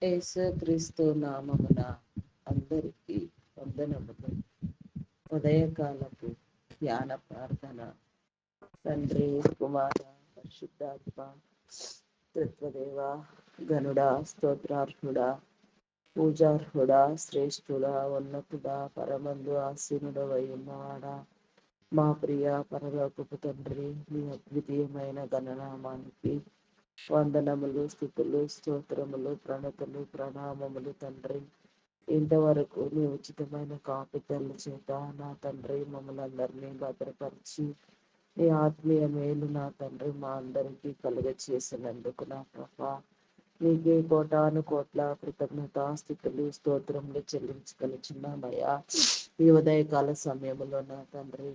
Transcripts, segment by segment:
యేసుక్రీస్తు నామమున అందరికీ వందనములు. ఉదయకాలపు ధ్యాన ప్రార్థన. తండ్రి, కుమార, పరిశుద్ధాత్మ త్రిత్వదేవ, గనుడా, స్తోత్రార్హుడా, పూజార్హుడా, శ్రేష్ఠుడా, ఉన్నతుడా, పరమందు ఆసీనుడవై ఉన్నవాడా, మా ప్రియ పరలోకపు తండ్రి, మీ అద్వితీయమైన గణనామానికి వందనములు, స్థుతులు, స్తోత్రములు, ప్రణతులు, ప్రణామములు తండ్రి. ఇంతవరకు మీ ఉచితమైన కాపుదల చేత నా తండ్రి మమ్మల్ని అందరినీ భద్రపరిచి మీ ఆత్మీయ మేలు నా తండ్రి మా అందరికీ కలుగ చేసినందుకు నా ప్రభా నీకే కోటాను కోట్ల కృతజ్ఞతాస్థితులు స్తోత్రములు చెల్లించగలుచున్నామయ్యా. ఈ ఉదయకాల సమయంలో నా తండ్రి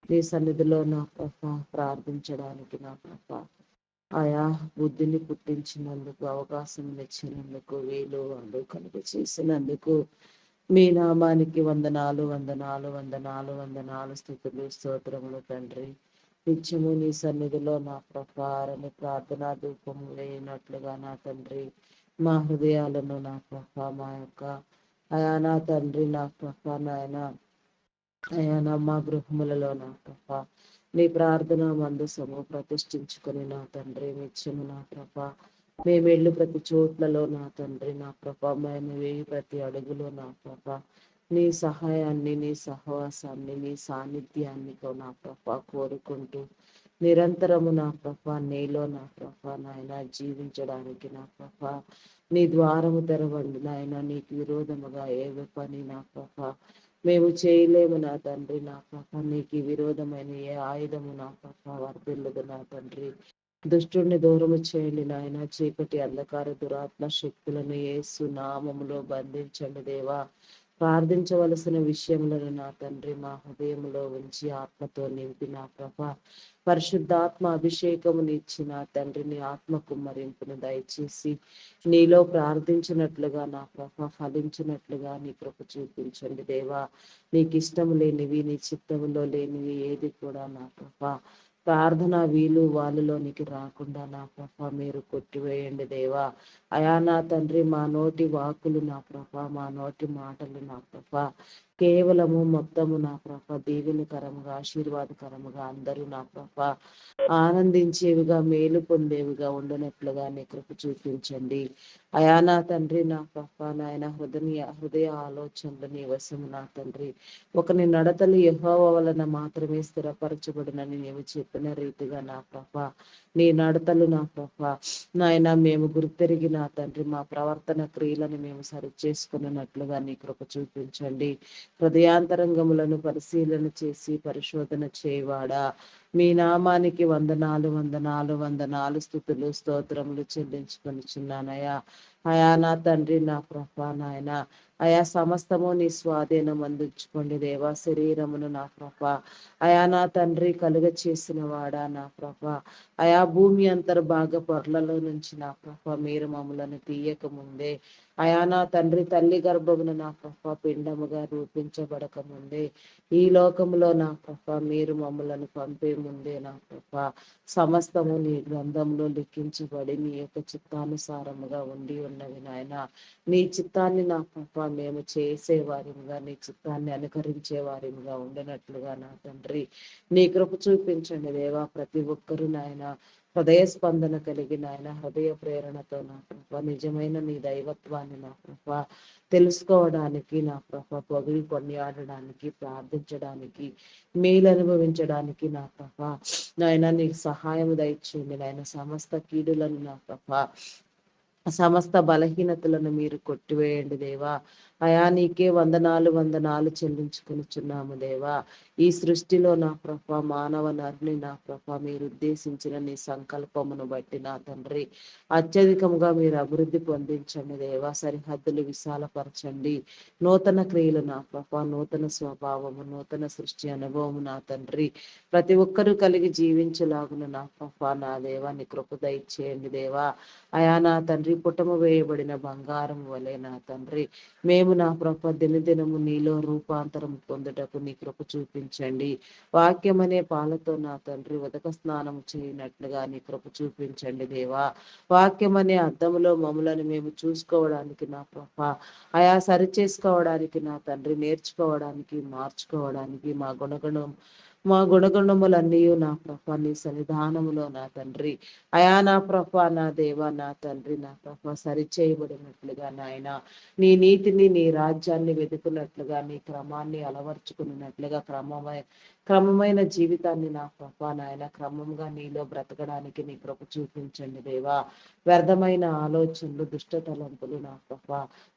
నీ సన్నిధిలో నా ప్రభా ప్రార్థించడానికి నా ప్రభా ఆయా బుద్ధిని పుట్టించినందుకు, అవకాశం ఇచ్చినందుకు, వీలు వాళ్ళు కలుగ చేసినందుకు మీ నామానికి వందనాలు, వందనాలు, వందనాలు, వందనాలు, స్థుతులు, స్తోత్రములు తండ్రి. నిత్యము నీ సన్నిధిలో నా ప్రకారని ప్రార్థనా ధూపము వేయినట్లుగా నా తండ్రి మా హృదయాలను నా ప్రభా మా యొక్క అయా నా తండ్రి నా ప్రభా నాయన అయా నా మా గృహములలో నా ప్రభా నీ ప్రార్థన మందసము ప్రతిష్ఠించుకొని నా తండ్రి నిత్యము నా ప్రభా మేము వెళ్ళు ప్రతి చోట్లలో నా తండ్రి నా ప్రభా మేము వేయి ప్రతి అడుగులో నా ప్రభా నీ సహాయాన్ని, నీ సహవాసాన్ని, నీ సాన్నిధ్యాన్ని నా ప్రభా కోరుకుంటూ నిరంతరము నా ప్రభా నీలో నా ప్రభా నాయన జీవించడానికి నా ప్రభా నీ ద్వారము తెరవండి నాయన. నీకు విరోధముగా ఏ పని నా ప్రభా మేము చేయలేము నా తండ్రి నా ప్రభా. నీకు విరోధమైన ఏ ఆయుధము నా ప్రభా వర్తిల్లదు నా తండ్రి. దుష్టుడిని దూరము చేయండి నాయన. చీకటి అంధకార దురాత్మ శక్తులను యేసు నామములో బంధించండి దేవా. ప్రార్థించవలసిన విషయములను నా తండ్రి మా హృదయంలో ఉంచి ఆత్మతో నింపి నా ప్రభా పరిశుద్ధాత్మ అభిషేకముని ఇచ్చిన తండ్రిని ఆత్మ కుమ్మరింపును దయచేసి నీలో ప్రార్థించినట్లుగా నా ప్రభ ఫలించినట్లుగా నీ కృప చూపించండి దేవా. నీకు ఇష్టం లేనివి, నీ చిత్తములో లేనివి ఏది కూడా నా ప్రభ ప్రార్థన వీలు వాళ్ళలోనికి రాకుండా నా ప్రభ మీరు కొట్టివేయండి దేవా. అయా నా తండ్రి మా నోటి వాకులు నా ప్రభ, మా నోటి మాటలు నా ప్రభ కేవలము మొత్తము నా ప్రభ దీవెనకరముగా ఆశీర్వాదకరముగా అందరూ నా ప్రభ ఆనందించేవిగా మేలు పొందేవిగా ఉండనట్లుగా నీ కృప చూపించండి. అయా నా తండ్రి నా ప్రభ నాయన హృదయ ఆలోచనలు నీ వశము నా తండ్రి. ఒకని నడతలు యెహోవా వలన మాత్రమే స్థిరపరచబడినని నీవు చెప్పిన రీతిగా నా ప్రభ నీ నడతలు నా ప్రభ నాయన మేము గుర్తెరిగి నా తండ్రి మా ప్రవర్తన క్రియలను మేము సరి చేసుకున్నట్లుగా నీ కృప చూపించండి. హృదయాంతరంగములను పరిశీలన చేసి పరిశోధన చేయవాడా మీ నామానికి వందనాలు, వందనాలు, వందనాలు, స్థుతులు, స్తోత్రములు చెల్లించుకొనిచున్నానయ్యా. అయా నా తండ్రి నా ప్రభా నాయన అయా సమస్తము నీ స్వాధీనం అందించుకోండి దేవా. శరీరమును నా ప్రభా అయా నా తండ్రి కలుగ చేసిన వాడా నా ప్రభా అయా భూమి అంతర్భాగ పొరలలో నుంచి నా ప్రభా మీరు మమ్మలను తీయక ముందే అయా నా తండ్రి తల్లి గర్భమును నా ప్రభా పిండముగా రూపించబడక ముందే ఈ లోకములో నా ప్రభా మీరు మమ్మలను పంపే ముందే నా ప్రభా సమస్తము నీ గ్రంథంలో లిఖించబడి నీ యొక్క చిత్తానుసారముగా ఉండి ఉన్నవి నాయన. నీ చిత్తాన్ని నా ప్రభా మేము చేసేవారిగా, నీ చిత్తాన్ని అనుకరించే వారిగా ఉండనట్లుగా నా తండ్రి నీ కృప చూపించండి దేవా. ప్రతి ఒక్కరూ నాయన హృదయ స్పందన కలిగిన ఆయన హృదయ ప్రేరణతో నా ప్రభా నిజమైన నీ దైవత్వాన్ని నా ప్రభా తెలుసుకోవడానికి నా ప్రభా పొగిడి కొనియాడడానికి ప్రార్థించడానికి మేలు అనుభవించడానికి నా ప్రభా నాయన నీకు సహాయం దయచేయండి నాయన. సమస్త కీడులను నా ప్రభా సమస్త బలహీనతలను మీరు కొట్టివేయండి దేవా. అయా నీకే వందనాలు, వందనాలు చెల్లించుకొనిచున్నాము దేవా. ఈ సృష్టిలో నా ప్రభ మానవ నరుని నా ప్రభ మీరు ఉద్దేశించిన నీ సంకల్పమును బట్టి నా తండ్రి అత్యధికముగా మీరు అభివృద్ధి పొందించండి దేవా. సరిహద్దులు విశాలపరచండి. నూతన క్రియలు నా ప్రభ, నూతన స్వభావము, నూతన సృష్టి అనుభవము నా తండ్రి ప్రతి ఒక్కరూ కలిగి జీవించలాగున నా ప్రభ నా దేవా నీ కృప దయచేయండి దేవా. అయా నా తండ్రి పుటము వేయబడిన బంగారం వలె నా తండ్రి మేము నా ప్రభ దినదినము నీలో రూపాంతరం పొందుటకు నీ కృప చూపించండి. వాక్యం అనే పాలతో నా తండ్రి ఉదక స్నానం చేయనట్లుగా నీ కృప చూపించండి దేవా. వాక్యం అనే అద్దములో మమ్మలను మేము చూసుకోవడానికి నా ప్రభ, ఆయా సరి చేసుకోవడానికి నా తండ్రి, నేర్చుకోవడానికి, మార్చుకోవడానికి మా గుణగుణములన్నీ నా ప్రభ నీ సన్నిధానములో నా తండ్రి, అయా నా ప్రభ నా దేవ నా తండ్రి నా ప్రభ సరి చేయబడినట్లుగా నాయన నీ నీతిని నీ రాజ్యాన్ని వెతుకున్నట్లుగా నీ క్రమాన్ని అలవర్చుకున్నట్లుగా క్రమమైన జీవితాన్ని నా ప్రభ నాయన క్రమంగా నీలో బ్రతకడానికి నీ కృప చూపించండి దేవా. వ్యర్థమైన ఆలోచనలు, దుష్ట తలంపులు నా ప్రభ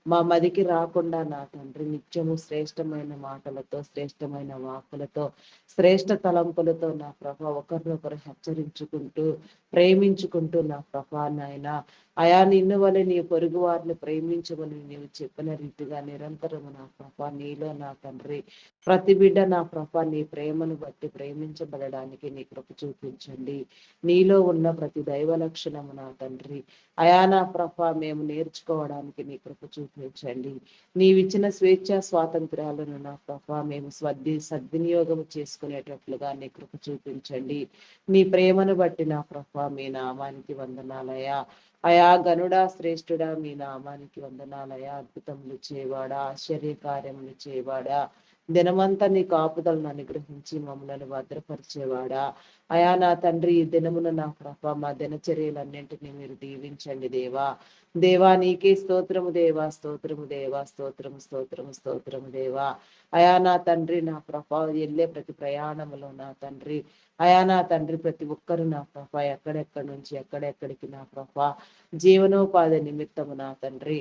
మా మదికి రాకుండా నా తండ్రి నిత్యము శ్రేష్టమైన మాటలతో, శ్రేష్టమైన వాక్కులతో, శ్రేష్ట తలంపులతో నా ప్రభ ఒకరినొకరు హెచ్చరించుకుంటూ, ప్రేమించుకుంటూ నా ప్రభ నాయన అయా నిన్ను వలె నీ పొరుగు వారిని ప్రేమించమని నీవు చెప్పిన రీతిగా నిరంతరము నా ప్రభ నీలో నా తండ్రి ప్రతి బిడ్డ నా ప్రభ నీ ప్రేమను బట్టి ప్రేమించబడడానికి నీ కృప చూపించండి. నీలో ఉన్న ప్రతి దైవ లక్షణము నా తండ్రి అయా నా ప్రభ మేము నేర్చుకోవడానికి నీ కృప చూపించండి. నీవిచ్చిన స్వేచ్ఛ స్వాతంత్ర్యాలను నా ప్రభ మేము సద్వినియోగం చేసుకునేటట్లుగా నీ కృప చూపించండి. నీ ప్రేమను బట్టి నా ప్రభ మీ నామానికి వందనాలయా. అయా గనుడా శ్రేష్ఠుడా మీ నామానికి వందనాలయా. అద్భుతములు చేయవాడా, ఆశ్చర్యకార్యములు చేయవాడా, దినమంతా నీ కాపుదలను అనుగ్రహించి మమ్మల్ని భద్రపరిచేవాడా, అయా నా తండ్రి ఈ దినమున నా ప్రభ మా దినచర్యలన్నింటినీ మీరు దీవించండి దేవా. దేవా నీకే స్తోత్రము దేవా, స్తోత్రము దేవా, స్తోత్రము స్తోత్రము స్తోత్రము దేవా. అయా నా తండ్రి నా ప్రభ వెళ్ళే ప్రతి ప్రయాణములో నా తండ్రి అయా నా తండ్రి ప్రతి ఒక్కరు నా ప్రభ ఎక్కడెక్కడి నుంచి ఎక్కడెక్కడికి నా ప్రభ జీవనోపాధి నిమిత్తము నా తండ్రి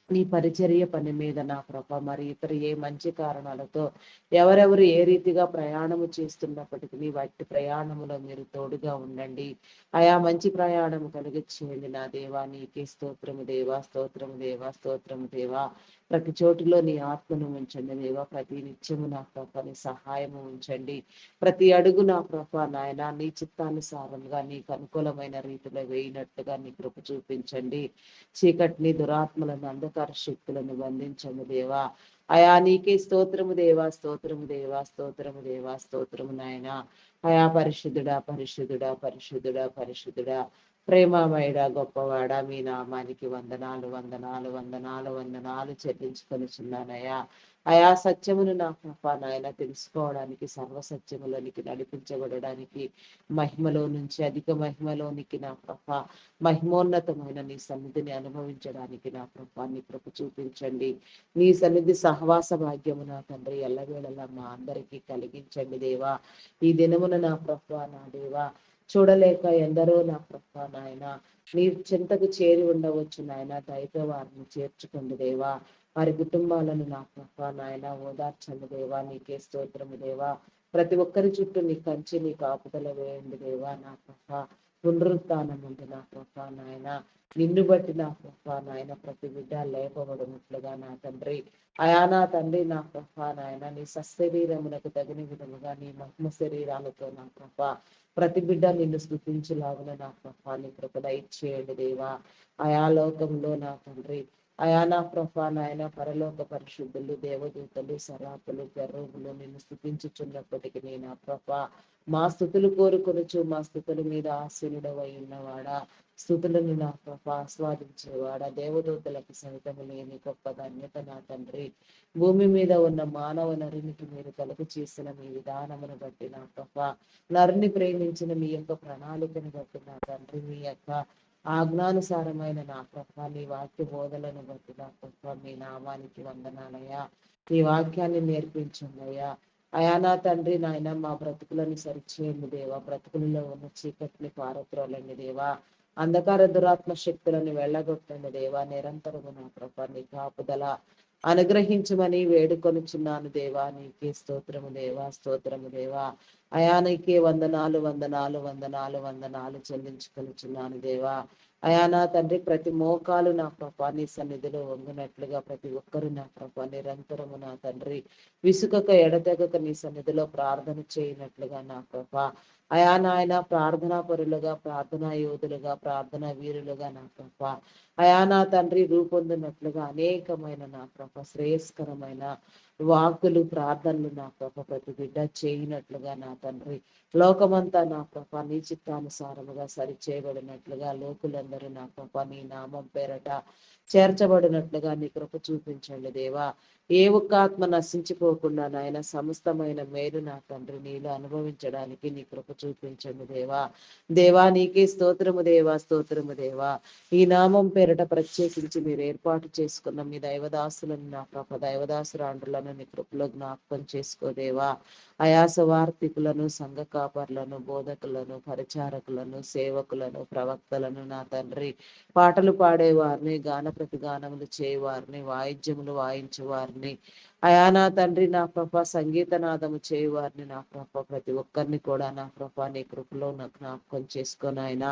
నీ పరిచర్య పని మీద నా ప్రభ మరి ఇతర ఏ మంచి కారణాలతో ఎవరెవరు ఏ రీతిగా ప్రయాణము చేస్తున్నప్పటికీ వాటి ప్రయాణములో మీరు తోడుగా ఉండండి. ఆయా మంచి ప్రయాణము కలిగించేయండి నా దేవా. నీకే స్తోత్రము దేవా, స్తోత్రము దేవా, స్తోత్రము దేవా. ప్రతి చోటులో నీ ఆత్మను ఉంచండి దేవా. ప్రతి నిత్యము నా ప్రభ నీ సహాయము ఉంచండి. ప్రతి అడుగు నా ప్రభ నాయన నీ చిత్తానుసారంగా నీకు అనుకూలమైన రీతిలో వేయినట్టుగా నీ కృప చూపించండి. చీకటిని, దురాత్మలను, అంధకార శక్తులను బంధించము దేవా. అయా నీకే స్తోత్రము దేవా, స్తోత్రము దేవా, స్తోత్రము దేవా, స్తోత్రము నాయన. అయా పరిశుద్ధుడా, పరిశుద్ధుడా, పరిశుద్ధుడా, పరిశుద్ధుడా, ప్రేమమయుడా, గొప్పవాడా, మీ నామానికి వందనాలు వందనాలు వందనాలు వందనాలు చెల్లించుకొనిచున్నానయ్యా. అయా సత్యమును నా ప్రభ నాయన తెలుసుకోవడానికి, సర్వసత్యములోనికి నడిపించబడడానికి, మహిమలో నుంచి అధిక మహిమలోనికి నా ప్రభ మహిమోన్నతమైన నీ సన్నిధిని అనుభవించడానికి నా ప్రభ నీ కృప చూపించండి. నీ సన్నిధి సహవాస భాగ్యము నా తండ్రి ఎల్లవేళలా మా అందరికీ కలిగించండి దేవా. ఈ దినమున నా ప్రభ నా దేవా చూడలేక ఎందరో నా ప్రభ నాయన నీ చింతకు చేరి ఉండవచ్చు నాయన. దయతో వారిని చేర్చుకోండి దేవా. వారి కుటుంబాలను నా ప్రభ నాయన ఓదార్చండి దేవా. నీకే స్తోత్రము దేవా. ప్రతి ఒక్కరి చుట్టూ నీ కంచి నీ కాపుదల వేయండి దేవా. నా ప్రభ పునరుత్థానం ఉంది నా ప్రభ నాయన. నిన్ను బట్టి నా ప్రభ నాయన ప్రతి బిడ్డ లేపబడినట్లుగా నా తండ్రి అయా నా తండ్రి నా ప్రభ నాయన నీ సశరీరమునకు తగిన విధముగా నీ మహిమ శరీరాలతో నా ప్రభ ప్రతి బిడ్డ నిన్ను స్తుతించులాగున నా ప్రభ నీ కృప దయచేయండి దేవా. అయా లోకంలో నా తండ్రి అయా నా ప్రభ నాయన పరలోక పరిశుద్ధులు, దేవదూతలు, సరాపులు, గర్వములు నిన్ను స్తుతించుచున్నప్పటికీ నా ప్రభ మా స్థుతులు కోరుకొనుచు మా స్థుతుల మీద ఆసీనుడవై ఉన్నవాడా, స్థుతులను నా ప్రభ ఆస్వాదించేవాడా, దేవదూతలకు సైతము లేని గొప్ప ధన్యత నా తండ్రి. భూమి మీద ఉన్న మానవ నరునికి మీరు కలుగు చేసిన మీ విధానమును బట్టి నా ప్రభ నరుని ప్రేమించిన మీ యొక్క ప్రణాళికను బట్టి నా తండ్రి మీ యొక్క ఆజ్ఞానుసారమైన నా ప్రభ నీ వాక్య బోధలను బట్టి నా ప్రభ మీ నామానికి వందనాలయ్యా. నీ వాక్యాన్ని నేర్పించండియ్యా. అయా నా తండ్రి నాయన మా బ్రతుకులను సరిచేయండి దేవా. బ్రతుకులలో ఉన్న చీకటిని పారద్రోలండి దేవా. అంధకార దురాత్మ శక్తులను వెళ్ళగొట్టండి దేవా. నిరంతరము నా ప్రభ నీ కాపుదల అనుగ్రహించమని వేడుకొనుచున్నాను దేవా. నీకే స్తోత్రము దేవా, స్తోత్రము దేవా. అయా నీకే వందనాలు వందనాలు వందనాలు వందనాలు చెల్లించుకొనుచున్నాను దేవా. అయా నా తండ్రి ప్రతి మోకాలు నా ప్రభ నీ సన్నిధిలో వంగినట్లుగా ప్రతి ఒక్కరు నా ప్రభ నిరంతరము నా తండ్రి విసుకక ఎడతెగక నీ సన్నిధిలో ప్రార్థన చేయనట్లుగా నా ప్రభ అయా నాయన ప్రార్థనా పరులుగా, ప్రార్థనా యోధులుగా, ప్రార్థనా వీరులుగా నా ప్రభ అయా నా తండ్రి రూపొందినట్లుగా అనేకమైన నా ప్రభ శ్రేయస్కరమైన వాక్కులు ప్రార్థనలు నా ప్రభ ప్రతి బిడ్డ చేయనట్లుగా నా తండ్రి లోకమంతా నా ప్రభ నీ చిత్తానుసారముగా సరిచేయబడినట్లుగా లోకులందరూ నా ప్రభ నీ నామం పేరట చేర్చబడినట్లుగా నీ కృప చూపించండి దేవా. ఏ ఒక్క ఆత్మ నశించిపోకుండా నాయన సమస్తమైన మేలు నా తండ్రి నీలో అనుభవించడానికి నీ కృప చూపించండి దేవా. దేవా నీకే స్తోత్రము దేవా, స్తోత్రము దేవా. ఈ నామం పేరట ప్రత్యేకించి మీరు ఏర్పాటు చేసుకున్న మీ దైవదాసులను నా ప్రభ దైవదాసురాండ్రులను నీ కృపలో జ్ఞాపకం చేసుకోదేవా. అయాస వార్తికులను, సంఘ కాపర్లను, బోధకులను, పరిచారకులను, సేవకులను, ప్రవక్తలను నా తండ్రి పాటలు పాడేవారిని, గాన ప్రతిగానములు చేయవారిని, వాయిద్యములు వాయించేవారిని, అయా నా తండ్రి నా ప్రభ సంగీతనాదము చేయవారిని నా ప్రభ ప్రతి ఒక్కరిని కూడా నా ప్రభ నీ కృపలో నాకు జ్ఞాపకం చేసుకొని ఆయన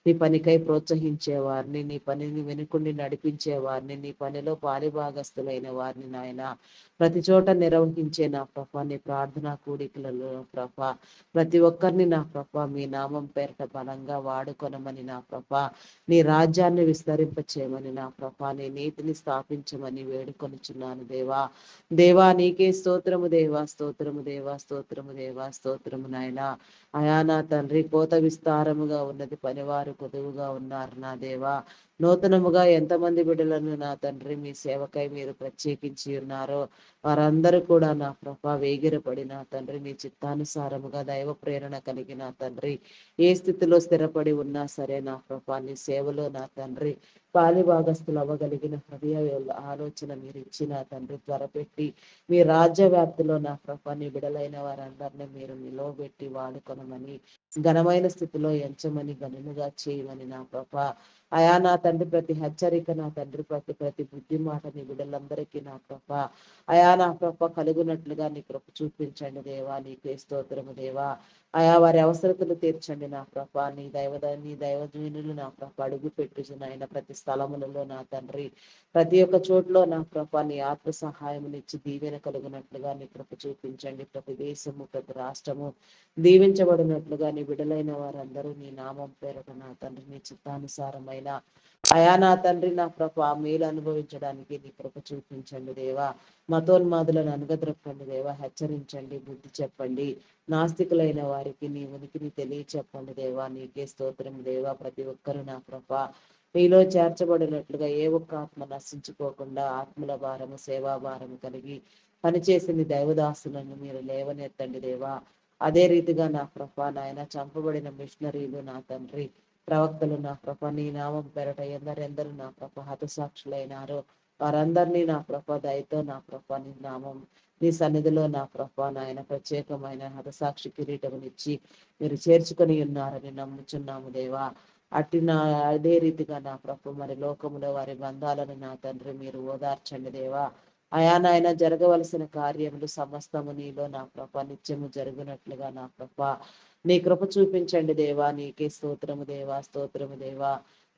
నీ పనికై ప్రోత్సహించేవారిని, నీ పనిని వెనుకుండి నడిపించేవారిని, నీ పనిలో పాలిభాగస్తులైన వారిని నాయన ప్రతి చోట నిర్వహించే నా ప్రభ నీ ప్రార్థనా కూడికలలో ప్రభ ప్రతి ఒక్కరిని నా ప్రభ మీ నామం పేరిట బలంగా వాడుకొనమని నా ప్రభ నీ రాజ్యాన్ని విస్తరింపచేయమని నా ప్రభ నీ నీతిని స్థాపించమని వేడుకొనిచున్నాను దేవా. దేవా నీకే స్తోత్రము దేవా, స్తోత్రము దేవా, స్తోత్రము దేవా, స్తోత్రము నాయన. అయా నా తండ్రి కోత విస్తారముగా ఉన్నది, పనివారు కొదువుగా ఉన్నారు నా దేవా. నూతనముగా ఎంతమంది బిడ్డలను నా తండ్రి మీ సేవకై మీరు ప్రత్యేకించి ఉన్నారో వారందరూ కూడా నా ప్రభ వేగిరపడి నా తండ్రి నీ చిత్తానుసారముగా దైవ ప్రేరణ కలిగిన తండ్రి ఏ స్థితిలో స్థిరపడి ఉన్నా సరే నా ప్రభ నీ సేవలో నా తండ్రి పాలిభాగస్తులు అవ్వగలిగిన హృదయ ఆలోచన మీరు ఇచ్చిన తండ్రి త్వరపెట్టి మీ రాజ్య వ్యాప్తిలో నా ప్రభ నీ బిడలైన వారందరినీ మీరు నిలవబెట్టి వాడుకొనమని ఘనమైన స్థితిలో ఎంచమని గనులుగా చేయమని నా ప్రభ అయా నా తండ్రి ప్రతి హెచ్చరిక నా తండ్రి ప్రతి బుద్ధి మాట నీ బిడ్డలందరికీ నా ప్రభ అయా నా కృప కలుగునట్లుగా నీ కృప చూపించండి దేవా. నీకే స్తోత్రము దేవా. అయా వారి అవసరతలు తీర్చండి నా ప్రభ నీ దైవజనులు నా ప్రభ అడుగు పెట్టుచున్న ప్రతి స్థలములలో నా తండ్రి ప్రతి ఒక్క చోట్లో నా ప్రభ నీ ఆత్మ సహాయమునిచ్చి దీవెన కలుగునట్లుగా నీ కృప చూపించండి. ప్రతి దేశము ప్రతి రాష్ట్రము దీవించబడినట్లుగా నీ బిడలైన వారందరూ నీ నామం పేరట నా తండ్రి నీ చిత్తానుసారమైన అయా నా తండ్రి నా ప్రభ మేలు అనుభవించడానికి నీ కృప చూపించండి దేవా. మతోన్మాదులను అనగద్రొక్కండి దేవా, హెచ్చరించండి, బుద్ధి చెప్పండి. నాస్తికులైన వారికి నీ ఉనికిని తెలియచెప్పండి దేవా. నీకే స్తోత్రం దేవా. ప్రతి ఒక్కరు నా ప్రభ నీలో చేర్చబడినట్లుగా ఏ ఒక్క ఆత్మ నశించుకోకుండా ఆత్మల భారము సేవా భారము కలిగి పనిచేసిన దైవదాసులను మీరు లేవనెత్తండి దేవా. అదే రీతిగా నా ప్రభ నాయన చంపబడిన మిషనరీలు నా తండ్రి ప్రవక్తలు నా ప్రభ నీ నామం పేరట ఎందరెందరు నా ప్రభ హతసాక్షులైనారో వారందరినీ నా ప్రభ దయతో నా ప్రభ నీ నామం నీ సన్నిధిలో నా ప్రభ నాయన ప్రత్యేకమైన హతసాక్షి కిరీటమునిచ్చి మీరు చేర్చుకొని ఉన్నారని నమ్ముచున్నాము దేవా. అట్టి నా అదే రీతిగా నా ప్రభ మరి లోకములో వారి బంధాలను నా తండ్రి మీరు ఓదార్చండి దేవా. అయా నాయన జరగవలసిన కార్యములు సమస్తము నీలో నా ప్రభ నిత్యము జరుగునట్లుగా నా ప్రభ నీ కృప చూపించండి దేవా. నీకే స్తోత్రము దేవా, స్తోత్రము దేవా.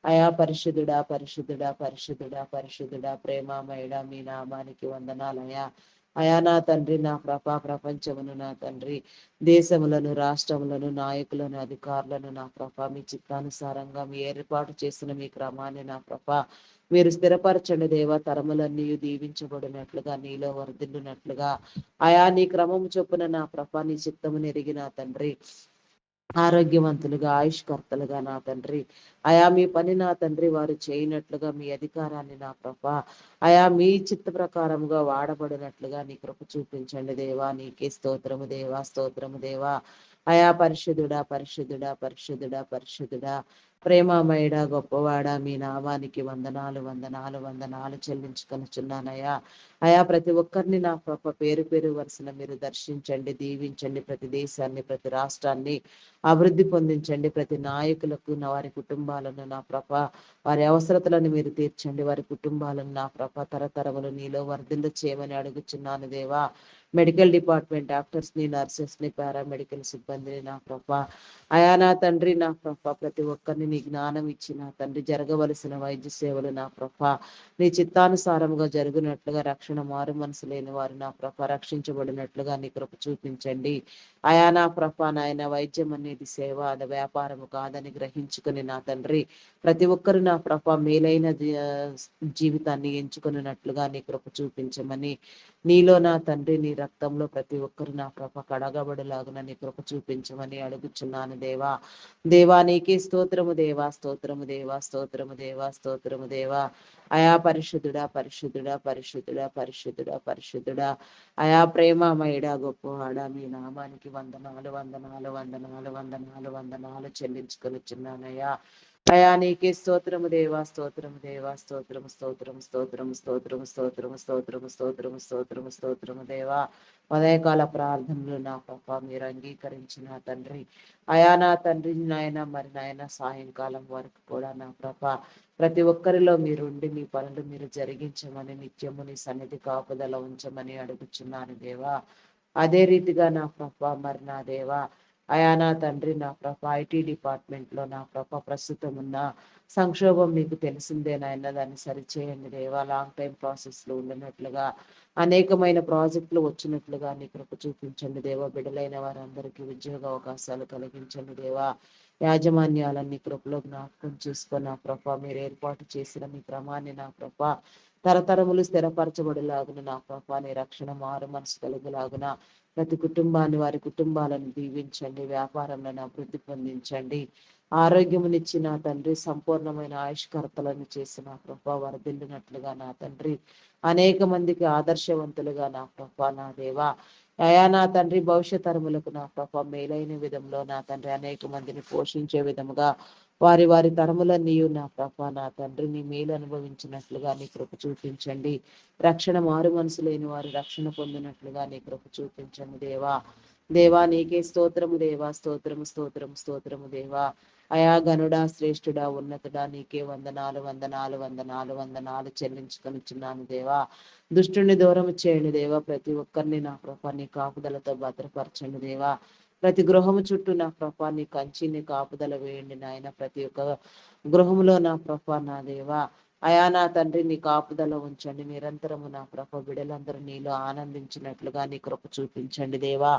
అయా పరిశుద్ధుడా, పరిశుద్ధుడా, పరిశుద్ధుడా, పరిశుద్ధుడా, ప్రేమమయుడా మీ నామానికి వందనాలయా. అయా నా తండ్రి నా ప్రపంచమును నా తండ్రి దేశములను రాష్ట్రములను నాయకులను అధికారులను నా మీ చిత్తానుసారంగా మీ ఏర్పాటు చేసిన మీ క్రమాన్ని నా మీరు స్థిరపరచండి దేవా. తరములన్నీ దీవించబడినట్లుగా నీలో వర్ధిల్లునట్లుగా అయా నీ క్రమము చొప్పున నా నీ చిత్తము నెరిగిన తండ్రి ఆరోగ్యవంతులుగా ఆయుష్కర్తలుగా నా తండ్రి అయా మీ పని నా తండ్రి వారు చేయనట్లుగా మీ అధికారాన్ని నా అయా మీ చిత్త ప్రకారముగా వాడబడినట్లుగా నీ కృప చూపించండి దేవా. నీకే స్తోత్రము దేవా, స్తోత్రము దేవా. అయా పరిశుద్ధుడా, పరిశుద్ధుడా, పరిశుద్ధుడా, పరిశుద్ధుడా, ప్రేమమయుడా, గొప్పవాడా మీ నామానికి వందనాలు, వందనాలు, వందనాలు చెల్లించుకొనుచున్నానయ్యా. అయా ప్రతి ఒక్కరిని నా పేరు పేరు వరుసన మీరు దర్శించండి, దీవించండి. ప్రతి దేశాన్ని ప్రతి రాష్ట్రాన్ని అభివృద్ధి పొందించండి. ప్రతి నాయకులకు వారి కుటుంబాలను నా వారి అవసరతలను మీరు తీర్చండి. వారి కుటుంబాలను నా తరతరములు నీలో వర్ధిల్లు చేయమని అడుగుచున్నాను దేవా. మెడికల్ డిపార్ట్మెంట్ డాక్టర్స్ ని, నర్సెస్ ని, పారామెడికల్ సిబ్బందిని నా ప్రభా, అయా నా తండ్రి నా ప్రభా, ప్రతి ఒక్కరిని నీ జ్ఞానం ఇచ్చి నా తండ్రి జరగవలసిన వైద్య సేవలు నా ప్రభా నీ చిత్తానుసారముగా జరిగినట్లుగా, రక్షణ మారు మనసు లేని వారు నా ప్రభ రక్షించబడినట్లుగా నీ కృప చూపించండి. అయా నా ప్రభ నాయన, వైద్యం అనేది సేవ, అది వ్యాపారము కాదని గ్రహించుకుని నా తండ్రి ప్రతి ఒక్కరు నా ప్రభ మేలైన జీవితాన్ని ఎంచుకున్నట్లుగా నీ కృప చూపించమని, నీలో నా తండ్రి నీ రక్తంలో ప్రతి ఒక్కరు నా ప్రభ కడగబడిలాగున నీ కృప చూపించమని అడుగుచున్నాను దేవా. దేవా నీకే స్తోత్రము దేవా, స్తోత్రము దేవా, స్తోత్రము దేవా, స్తోత్రము దేవా. అయా పరిశుద్ధుడా, పరిశుద్ధుడా, పరిశుద్ధుడా, పరిశుద్ధుడా, పరిశుద్ధుడా, అయా ప్రేమమయుడా, గొప్పవాడా, మీ నామానికి వందనాలు, వందనాలు, వందనాలు, వందనాలు, వందనాలు చెల్లించుకొనిచున్నానయ్యా. అయా నీకే స్తోత్రము దేవా, స్తోత్రము దేవా, స్తోత్రము, స్తోత్రము, స్తోత్రము, స్తోత్రము, స్తోత్రము, స్తోత్రము, స్తోత్రము, స్తోత్రము, స్తోత్రము దేవా. ఉదయకాల ప్రార్థనలు నా పాప మీరు అంగీకరించిన తండ్రి, అయా నా తండ్రి నాయన, మరి నాయన సాయంకాలం వరకు కూడా నా ప్రభ ప్రతి ఒక్కరిలో మీరుండి మీ పనులు మీరు జరిగించమని, నిత్యము నీ సన్నిధి కాపుదల ఉంచమని అడుగుచున్నాను దేవా. అదే రీతిగా నా ప్రభ మరి నా దేవా, అయా నా తండ్రి నా ప్రభ ఐటీ డిపార్ట్మెంట్ లో నా ప్రభ ప్రస్తుతం ఉన్న సంక్షోభం మీకు తెలిసిందే నాయన, దాన్ని సరిచేయండి దేవా. లాంగ్ టైం ప్రాసెస్ లో ఉండినట్లుగా అనేకమైన ప్రాజెక్టులు వచ్చినట్లుగా నీ కృప చూపించండి దేవా. బిడ్డలైన వారందరికీ ఉద్యోగ అవకాశాలు కలిగించండి దేవా. యాజమాన్యాలన్నీ కృపలో జ్ఞాపకం చేసుకొని నా ప్రభ మీరు ఏర్పాటు చేసిన మీ క్రమాన్ని నా ప్రభ తరతరములు స్థిరపరచబడిలాగున నా ప్రభ నీ రక్షణ మారు మనసు కలిగేలాగున ప్రతి కుటుంబాన్ని, వారి కుటుంబాలను దీవించండి, వ్యాపారంలో అభివృద్ధి పొందించండి, ఆరోగ్యమునిచ్చి నా తండ్రి సంపూర్ణమైన ఆయుష్కర్తలను చేసి నా ప్రభ వరదిల్లినట్లుగా నా తండ్రి అనేక మందికి ఆదర్శవంతులుగా నా ప్రభ నా దేవా. అయా నా తండ్రి భవిష్యత్ తరములకు నా ప్రభ మేలైన విధంలో నా తండ్రి అనేక మందిని పోషించే విధముగా వారి వారి తరముల నీవు నా ప్రభ నా తండ్రి నీ మేలు అనుభవించినట్లుగా నీ కృప చూపించండి. రక్షణ మారు మనసు లేని వారు రక్షణ పొందినట్లుగా నీ కృప చూపించండి దేవా. దేవా నీకే స్తోత్రము దేవా, స్తోత్రము, స్తోత్రము, స్తోత్రము దేవా. అయా గనుడా, శ్రేష్ఠుడా, ఉన్నతుడా, నీకే వందనాలు, వందనాలు, వందనాలు, వందనాలు చెల్లించుకొనిచున్నాను దేవా. దుష్టుని దూరం చేయండి దేవా. ప్రతి ఒక్కరిని నా ప్రభ నీ కాపుదలతో భద్రపరచండి దేవా. ప్రతి గృహము చుట్టూ నా ప్రభ నీ కంచిని కాపుదల వేయండి నాయన. ప్రతి ఒక్క గృహములో నా ప్రభ నా దేవా, అయా నా తండ్రి నీ కాపుదల ఉంచండి. నిరంతరము నా ప్రభ బిడలందరూ నీలో ఆనందించినట్లుగా నీ కృప చూపించండి దేవా.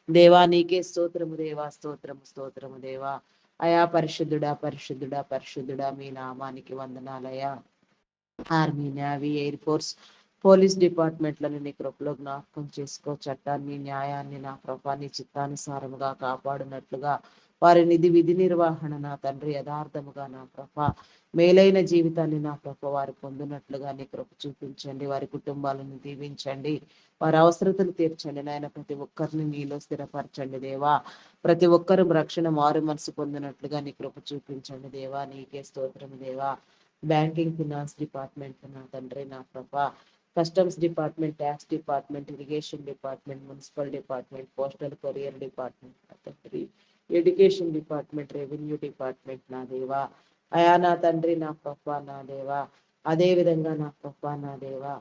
దేవా నీకే స్తోత్రము దేవా, స్తోత్రము, స్తోత్రము దేవా. అయా పరిశుద్ధుడా, పరిశుద్ధుడా, పరిశుద్ధుడా, మీ నామానికి వందనాలయా. Army, navy, air force, police డిపార్ట్మెంట్లను నీ కృపలో జ్ఞాపకం చేసుకో. చట్టాన్ని, న్యాయాన్ని నా ప్రభా నీ చిత్తానుసారముగా కాపాడినట్లుగా వారి విధి నిర్వహణ నా తండ్రి యథార్థముగా నా ప్రభ మేలైన జీవితాన్ని నా ప్రభ వారు పొందినట్లుగా నీ కృప చూపించండి. వారి కుటుంబాలను దీవించండి, వారి అవసరతలు తీర్చండి నాయన. ప్రతి ఒక్కరిని నీలో స్థిరపరచండి దేవా. ప్రతి ఒక్కరు రక్షణ మారు మనసు పొందినట్లుగా నీ కృప చూపించండి దేవా. నీకే స్తోత్రము దేవా. బ్యాంకింగ్, ఫినాన్స్ డిపార్ట్మెంట్ నా తండ్రి నా ప్రభ, customs department, tax department, irrigation department, municipal department, postal courier department నా తండ్రి, ఎడ్యుకేషన్ డిపార్ట్మెంట్, రెవెన్యూ డిపార్ట్మెంట్ నా దేవా. అయా నా తండ్రి నా ప్రభ నా దేవా. అదే విధంగా నా ప్రభ నా దేవా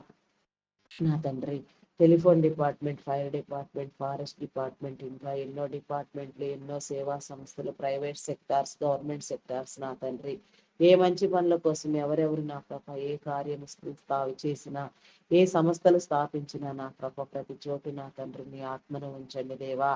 నా తండ్రి telephone department, fire department, forest department, ఇంకా ఎన్నో డిపార్ట్మెంట్లు, ఎన్నో సేవా సంస్థలు, ప్రైవేట్ సెక్టార్స్, గవర్నమెంట్ సెక్టార్స్ నా తండ్రి ఏ మంచి పనుల కోసం ఎవరెవరు నా ప్రభ ఏ కార్యం చేసినా, ఏ సంస్థలు స్థాపించినా నా ప్రభ ప్రతి చోటు నా తండ్రి నీ ఆత్మను ఉంచండి దేవా.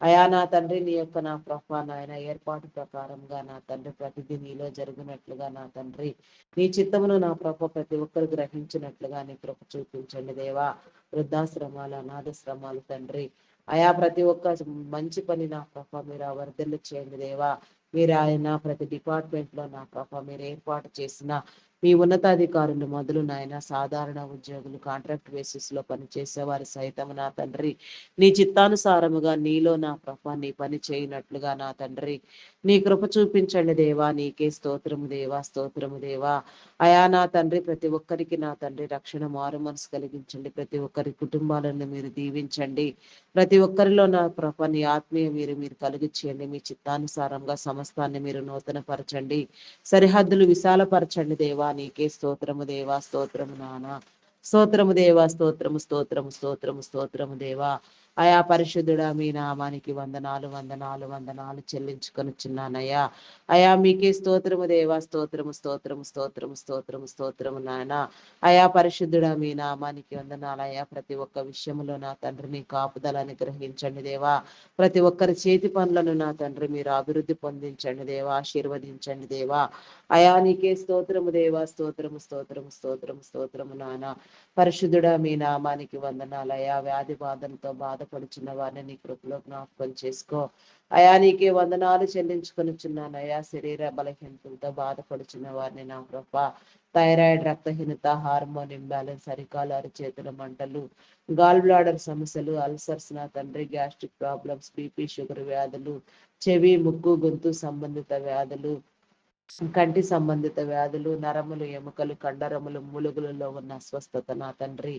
అయా నా తండ్రి నీ యొక్క నా ప్రభ నాయన ఏర్పాటు ప్రకారంగా నా తండ్రి ప్రతిదీ నీలో జరిగినట్లుగా నా తండ్రి నీ చిత్తమును నా ప్రభ ప్రతి ఒక్కరు గ్రహించినట్లుగా నీ కృప చూపించండి దేవా. వృద్ధాశ్రమాలు, అనాథశ్రమాలు తండ్రి అయా ప్రతి ఒక్క మంచి పని నా ప్రభ మీరు వర్ధిల్లు చేయండి దేవా. మీరు ఆయన ప్రతి డిపార్ట్మెంట్ లో నా ప్రభ మీరు ఏర్పాటు చేసిన మీ ఉన్నతాధికారులు మొదలు నాయన సాధారణ ఉద్యోగులు, కాంట్రాక్ట్ బేసిస్ లో పనిచేసే వారి సైతం నా తండ్రి నీ చిత్తానుసారముగా నీలో నా ప్రభ నీ పని చేయనట్లుగా నా తండ్రి నీ కృప చూపించండి దేవా. నీకే స్తోత్రము దేవా, స్తోత్రము దేవా. అయా నా తండ్రి ప్రతి ఒక్కరికి నా తండ్రి రక్షణ మారు మనసు కలిగించండి. ప్రతి ఒక్కరి కుటుంబాలను మీరు దీవించండి. ప్రతి ఒక్కరిలో నా ప్రభ నీ ఆత్మీయ మీరు కలుగు చేయండి. మీ చిత్తానుసారంగా సమస్తాన్ని మీరు నూతన పరచండి, సరిహద్దులు విశాలపరచండి దేవా. నీకే స్తోత్రము దేవా, స్తోత్రము నానా. స్తోత్రము దేవా, స్తోత్రము స్తోత్రము స్తోత్రము స్తోత్రము దేవా. అయా పరిశుద్ధుడా, మీ నామానికి వందనాలు వందనాలు వందనాలు చెల్లించుకొనిచున్నానయ్యా. అయా మీకే స్తోత్రము దేవా, స్తోత్రము స్తోత్రము స్తోత్రము స్తోత్రము స్తోత్రము నాయన. అయా పరిశుద్ధుడా, మీ నామానికి వందనాలయ్యా. ప్రతి ఒక్క విషయంలో నా తండ్రి నీ కాపుదలని గ్రహించండి దేవా. ప్రతి ఒక్కరి చేతి పనులను నా తండ్రి మీరు అభివృద్ధి పొందించండి దేవా, ఆశీర్వదించండి దేవా. అయా నీకే స్తోత్రము దేవా, స్తోత్రము స్తోత్రము స్తోత్రము స్తోత్రము నాయన. పరిశుద్ధుడా, మీ నామానికి వందనాలయ్యా. వ్యాధి బాధలతో బాధపడుచున్న వారిని నీ కృపలో జ్ఞాపకం చేసుకో. అయా నీకే వందనాలు చెల్లించుకొనిచున్నానయ్యా. శరీర బలహీనతలతో బాధపడుచున్న వారిని నా కృప, థైరాయిడ్, రక్తహీనత, హార్మోన్ ఇంబ్యాలెన్స్, అరికాలు అరిచేతుల మంటలు, గాల్ బ్లాడర్ సమస్యలు, అల్సర్స్ నా తండ్రి, గ్యాస్ట్రిక్ ప్రాబ్లమ్స్, బీపీ, షుగర్ వ్యాధులు, చెవి, ముక్కు, గొంతు సంబంధిత వ్యాధులు, కంటి సంబంధిత వ్యాధులు, నరములు, ఎముకలు, కండరములు, మూలుగులలో ఉన్న అస్వస్థత నా తండ్రి.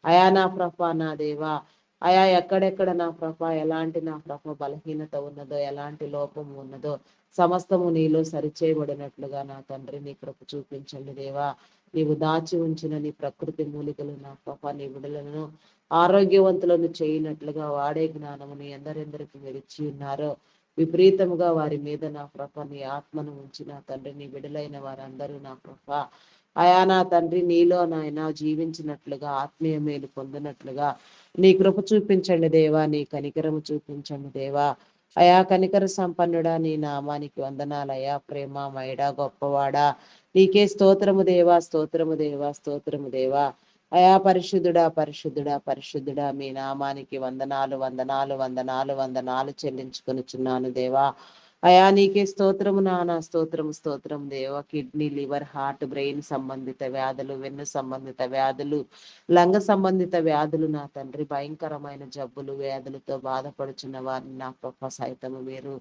అయా నా ప్రభ, నా దేవా. అయా ఎక్కడెక్కడ నా ప్రభ, ఎలాంటి నా ప్రభ బలహీనత ఉన్నదో, ఎలాంటి లోపం ఉన్నదో సమస్తము నీలో సరిచేయబడినట్లుగా నా తండ్రి నీ కృప చూపించండి దేవా. నీవు దాచి ఉంచిన నీ ప్రకృతి మూలికలు నా ప్రభ, నీ విడులను ఆరోగ్యవంతులను చేయనట్లుగా వాడే జ్ఞానముని ఎందరెందరికి మీరు ఇచ్చి ఉన్నారో విపరీతముగా వారి మీద నా ప్రభ నీ ఆత్మను ఉంచి నా తండ్రి నీ విడులైన వారందరూ నా ప్రభ అయా నా తండ్రి నీలో నాయన జీవించినట్లుగా ఆత్మీయ మేలు పొందినట్లుగా నీ కృప చూపించండి దేవా. నీ కనికరము చూపించండి దేవా. అయా కనికర సంపన్నుడా, నీ నామానికి వందనాలయా. ప్రేమమయుడా, గొప్పవాడా, నీకే స్తోత్రము దేవా, స్తోత్రము దేవా, స్తోత్రము దేవా. అయా పరిశుద్ధుడా, పరిశుద్ధుడా, పరిశుద్ధుడా, మీ నామానికి వందనాలు వందనాలు వందనాలు వందనాలు చెల్లించుకొనిచున్నాను దేవా. అయా నీకే స్తోత్రము నానా, స్తోత్రము స్తోత్రం దేవా. కిడ్నీ, లివర్, హార్ట్, బ్రెయిన్ సంబంధిత వ్యాధులు, వెన్ను సంబంధిత వ్యాధులు, లంగ సంబంధిత వ్యాధులు నా తండ్రి, భయంకరమైన జబ్బులు వ్యాధులతో బాధపడుచున్న వారిని నా గొప్ప సైతము మీరు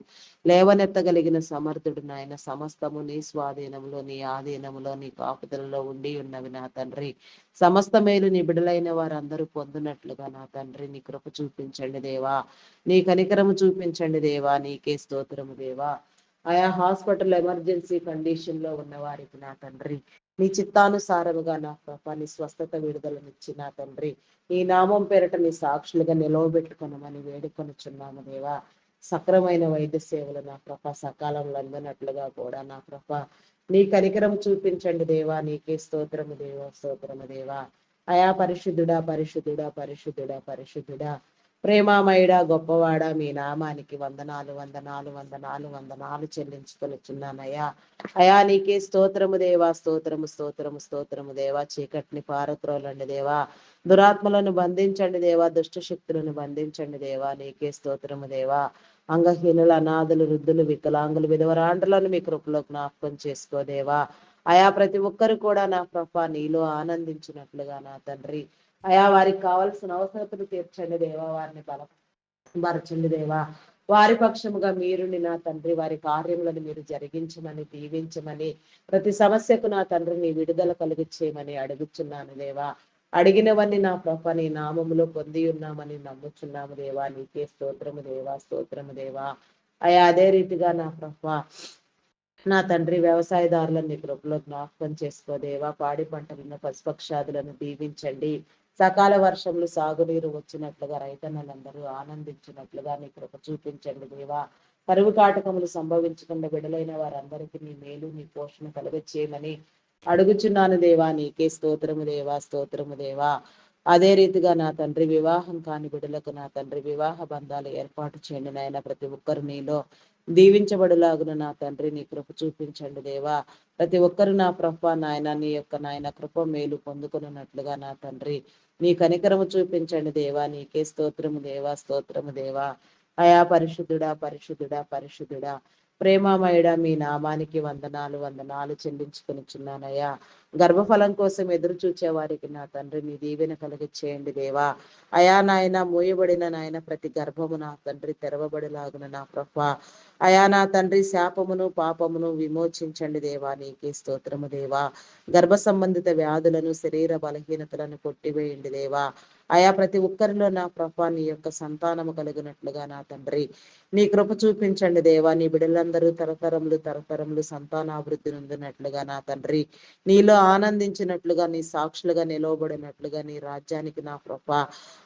లేవనెత్తగలిగిన సమర్థుడు నాయన. సమస్తము నీ స్వాధీనంలో, నీ ఆధీనంలో, నీ కాపుదలలో ఉండి ఉన్నవి నా తండ్రి. సమస్త మేలు నీ బిడలైన వారందరూ పొందినట్లుగా నా తండ్రి నీ కృప చూపించండి దేవా. నీ కనికరము చూపించండి దేవా. నీకే స్తోత్రము దేవా. ఆయా హాస్పిటల్ ఎమర్జెన్సీ కండిషన్ లో ఉన్న వారికి నా తండ్రి నీ చిత్తానుసారముగా నా ప్రభ నీ స్వస్థత విడుదలనిచ్చి నా తండ్రి ఈ నామం పేరట నీ సాక్షులుగా నిలవబెట్టుకున్నామని వేడుకొనుచున్నాము దేవా. సక్రమైన వైద్య సేవలు నా ప్రభ సకాలంలో అందినట్లుగా కూడా నా ప్రభ నీ కనికరం చూపించండి దేవా. నీకే స్తోత్రము దేవా, స్తోత్రము దేవా. అయా పరిశుద్ధుడా, పరిశుద్ధుడా, పరిశుద్ధుడా, పరిశుద్ధుడా, ప్రేమామయుడా, గొప్పవాడా, మీ నామానికి వందనాలు వందనాలు వందనాలు వందనాలు చెల్లించుకొనిచున్నానయ్యా. అయా నీకే స్తోత్రము దేవా, స్తోత్రము స్తోత్రము స్తోత్రము దేవా. చీకటిని పారత్రోలండి దేవా. దురాత్మలను బంధించండి దేవా. దుష్ట శక్తులను బంధించండి దేవా. నీకే స్తోత్రము దేవా. అంగహీనులు, అనాథులు, వృద్ధులు, వికలాంగులు, విధవరాండ్రులను మీ కృపలో జ్ఞాపకం చేసుకోదేవా. అయా ప్రతి ఒక్కరు కూడా నా ప్రభ నీలో ఆనందించినట్లుగా నా తండ్రి అయా వారికి కావలసిన అవసరతను తీర్చండి దేవా. వారిని బలపరచండి దేవా. వారి పక్షముగా మీరుని నా తండ్రి వారి కార్యములను మీరు జరిగించమని దీవించమని ప్రతి సమస్యకు నా తండ్రి నీ విడుదల కలిగించేయమని అడుగుచున్నాను దేవా. అడిగినవన్నీ నా ప్రభ నీ నామములో పొంది ఉన్నామని నమ్ముచున్నాము దేవా. నీకే స్తోత్రము దేవా, స్తోత్రము దేవా. అయా అదే రీతిగా నా ప్రభ నా తండ్రి వ్యవసాయదారులను నీ కృపలో జ్ఞాపకం చేసుకోదేవా. పాడి పంటలను పశుపక్షాదులను దీవించండి. సకాల వర్షములు సాగునీరు వచ్చినట్లుగా రైతన్నలందరూ ఆనందించినట్లుగా నీ కృప చూపించండి దేవా. కరువు కాటకములు సంభవించకుండా విడలైన వారందరికీ నీ మేలు నీ పోషణ కలుగచేయమని అడుగుచున్నాను దేవా. నీకే స్తోత్రము దేవా, స్తోత్రము దేవా. అదే రీతిగా నా తండ్రి వివాహం కాని బిడ్డలకు నా తండ్రి వివాహ బంధాలు ఏర్పాటు చేయండి నాయన. ప్రతి ఒక్కరు నీలో దీవించబడులాగున నా తండ్రి నీ కృప చూపించండి దేవా. ప్రతి ఒక్కరు నా ప్రభ నాయన నీ యొక్క నాయన కృప మేలు పొందుకున్నట్లుగా నా తండ్రి నీ కనికరము చూపించండి దేవా. నీకే స్తోత్రము దేవా, స్తోత్రము దేవా. అయా పరిశుద్ధుడా, పరిశుద్ధుడా, పరిశుద్ధుడా, ప్రేమామయుడా, మీ నామానికి వందనాలు వందనాలు చెల్లించుకొనిచున్నానయ్యా. గర్భఫలం కోసం ఎదురు చూచే వారికి నా తండ్రి మీ దీవెన కలిగిచ్చేయండి దేవా. అయా నాయన మూయబడిన నాయన ప్రతి గర్భము నా తండ్రి తెరవబడిలాగున నా ప్రభ అయా నా తండ్రి శాపమును పాపమును విమోచించండి దేవా. నీకే స్తోత్రము దేవా. గర్భ సంబంధిత వ్యాధులను శరీర బలహీనతలను కొట్టివేయండి దేవా. అయా ప్రతి ఒక్కరిలో నా ప్రభ నీ యొక్క సంతానము కలిగినట్లుగా నా తండ్రి నీ కృప చూపించండి దేవా. నీ బిడ్డలందరూ తరతరములు తరతరములు సంతానాభివృద్ధి నొందినట్లుగా నా తండ్రి నీలో ఆనందించినట్లుగా, నీ సాక్షులుగా నిలవబడినట్లుగా, నీ రాజ్యానికి నా ప్రభా